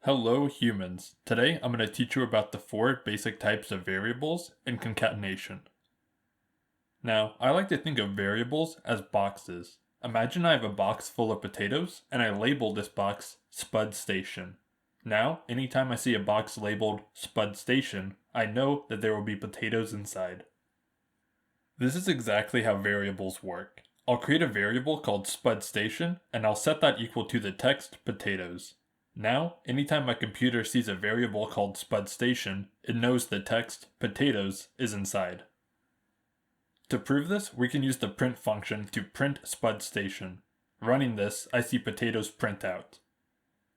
Hello humans. Today I'm going to teach you about the four basic types of variables and concatenation. Now, I like to think of variables as boxes. Imagine I have a box full of potatoes and I label this box Spud Station. Now, anytime I see a box labeled Spud Station, I know that there will be potatoes inside. This is exactly how variables work. I'll create a variable called Spud Station and I'll set that equal to the text potatoes. Now, anytime my computer sees a variable called Spud Station, it knows the text potatoes is inside. To prove this, we can use the print function to print Spud Station. Running this, I see potatoes print out.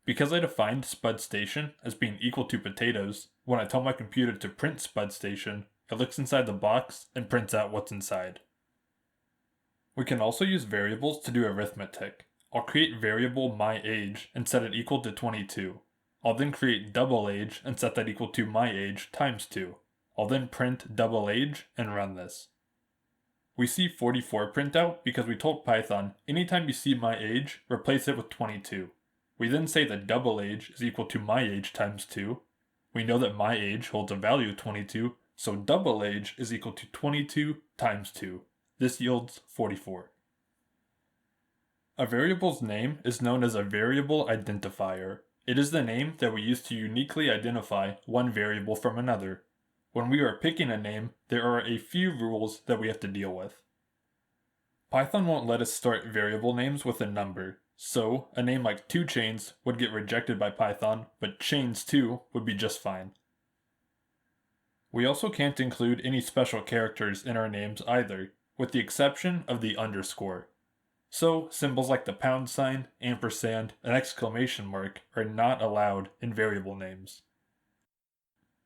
Because I defined Spud Station as being equal to potatoes, when I tell my computer to print Spud Station, it looks inside the box and prints out what's inside. We can also use variables to do arithmetic. I'll create variable myAge and set it equal to 22. I'll then create double age and set that equal to myAge times 2. I'll then print double age and run this. We see 44 print out because we told Python, anytime you see myAge, replace it with 22. We then say that double age is equal to myAge times 2. We know that myAge holds a value of 22, so double age is equal to 22 times 2. This yields 44. A variable's name is known as a variable identifier. It is the name that we use to uniquely identify one variable from another. When we are picking a name, there are a few rules that we have to deal with. Python won't let us start variable names with a number, so a name like 2chains would get rejected by Python, but chains2 would be just fine. We also can't include any special characters in our names either, with the exception of the underscore. So, symbols like the pound sign, ampersand, and exclamation mark are not allowed in variable names.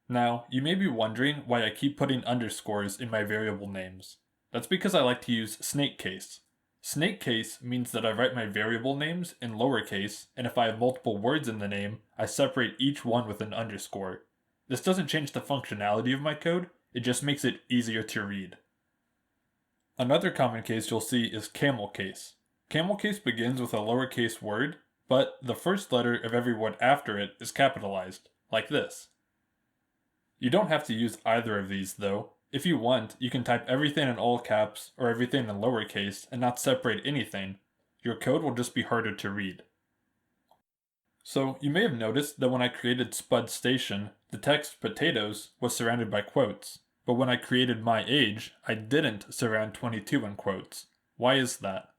Now, you may be wondering why I keep putting underscores in my variable names. That's because I like to use snake case. Snake case means that I write my variable names in lowercase, and if I have multiple words in the name, I separate each one with an underscore. This doesn't change the functionality of my code, it just makes it easier to read. Another common case you'll see is camel case. Camel case begins with a lowercase word, but the first letter of every word after it is capitalized, like this. You don't have to use either of these though. If you want, you can type everything in all caps or everything in lowercase and not separate anything. Your code will just be harder to read. So you may have noticed that when I created Spud Station, the text potatoes was surrounded by quotes, but when I created myAge, I didn't surround 22 in quotes. Why is that?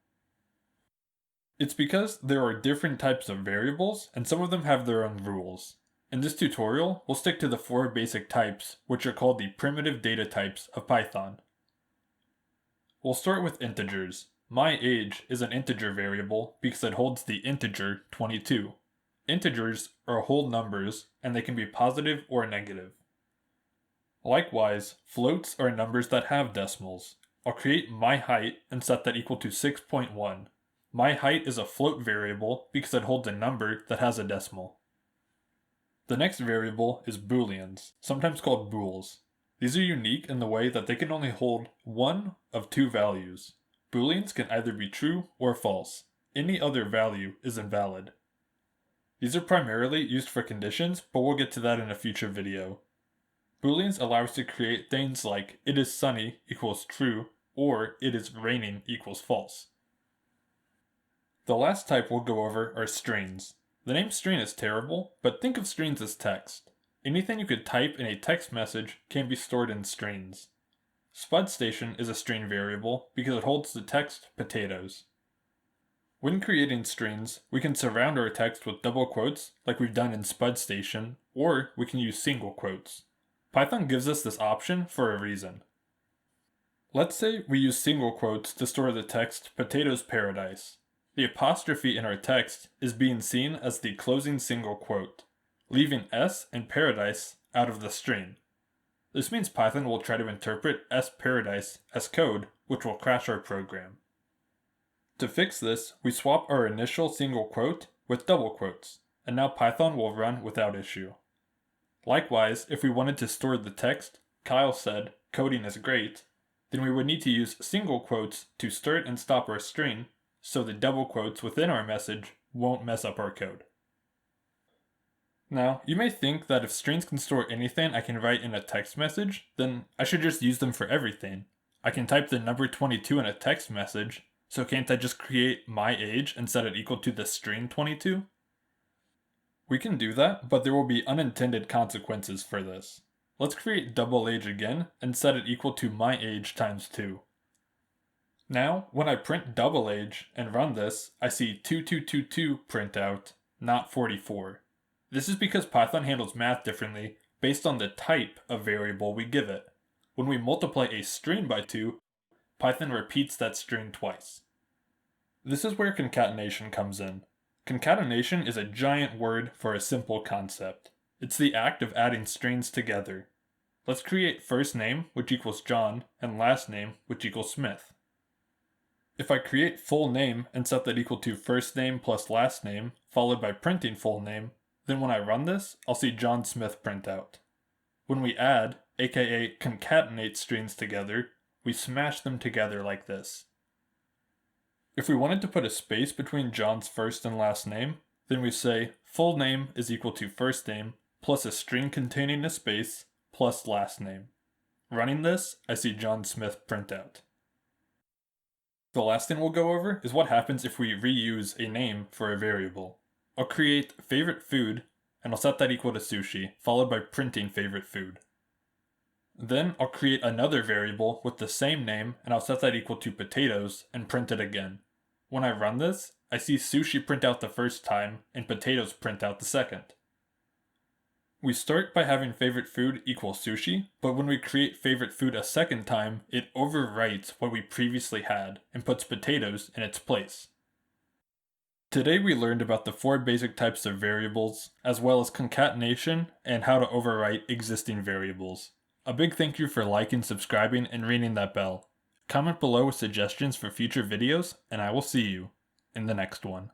It's because there are different types of variables, and some of them have their own rules. In this tutorial, we'll stick to the four basic types, which are called the primitive data types of Python. We'll start with integers. MyAge is an integer variable because it holds the integer 22. Integers are whole numbers, and they can be positive or negative. Likewise, floats are numbers that have decimals. I'll create myHeight and set that equal to 6.1. MyHeight is a float variable because it holds a number that has a decimal. The next variable is Booleans, sometimes called bools. These are unique in the way that they can only hold one of two values. Booleans can either be true or false. Any other value is invalid. These are primarily used for conditions, but we'll get to that in a future video. Booleans allow us to create things like it is sunny equals true, or it is raining equals false. The last type we'll go over are strings. The name string is terrible, but think of strings as text. Anything you could type in a text message can be stored in strings. Spud Station is a string variable because it holds the text potatoes. When creating strings, we can surround our text with double quotes like we've done in Spud Station, or we can use single quotes. Python gives us this option for a reason. Let's say we use single quotes to store the text potatoes paradise. The apostrophe in our text is being seen as the closing single quote, leaving S and paradise out of the string. This means Python will try to interpret S paradise as code, which will crash our program. To fix this, we swap our initial single quote with double quotes, and now Python will run without issue. Likewise, if we wanted to store the text, Kyle said, coding is great, then we would need to use single quotes to start and stop our string, so the double quotes within our message won't mess up our code. Now, you may think that if strings can store anything I can write in a text message, then I should just use them for everything. I can type the number 22 in a text message, so can't I just create my age and set it equal to the string 22? We can do that, but there will be unintended consequences for this. Let's create double age again and set it equal to my age times 2. Now, when I print double age and run this, I see 2222 print out, not 44. This is because Python handles math differently based on the type of variable we give it. When we multiply a string by 2, Python repeats that string twice. This is where concatenation comes in. Concatenation is a giant word for a simple concept. It's the act of adding strings together. Let's create first name, which equals John, and last name, which equals Smith. If I create full name and set that equal to first name plus last name, followed by printing full name, then when I run this, I'll see John Smith print out. When we add, aka concatenate strings together, we smash them together like this. If we wanted to put a space between John's first and last name, then we say full name is equal to first name plus a string containing a space plus last name. Running this, I see John Smith print out. The last thing we'll go over is what happens if we reuse a name for a variable. I'll create favorite food, and I'll set that equal to sushi, followed by printing favorite food. Then I'll create another variable with the same name, and I'll set that equal to potatoes, and print it again. When I run this, I see sushi print out the first time, and potatoes print out the second. We start by having favorite food equal sushi, but when we create favorite food a second time, it overwrites what we previously had, and puts potatoes in its place. Today we learned about the 4 basic types of variables, as well as concatenation and how to overwrite existing variables. A big thank you for liking, subscribing, and ringing that bell. Comment below with suggestions for future videos, and I will see you in the next one.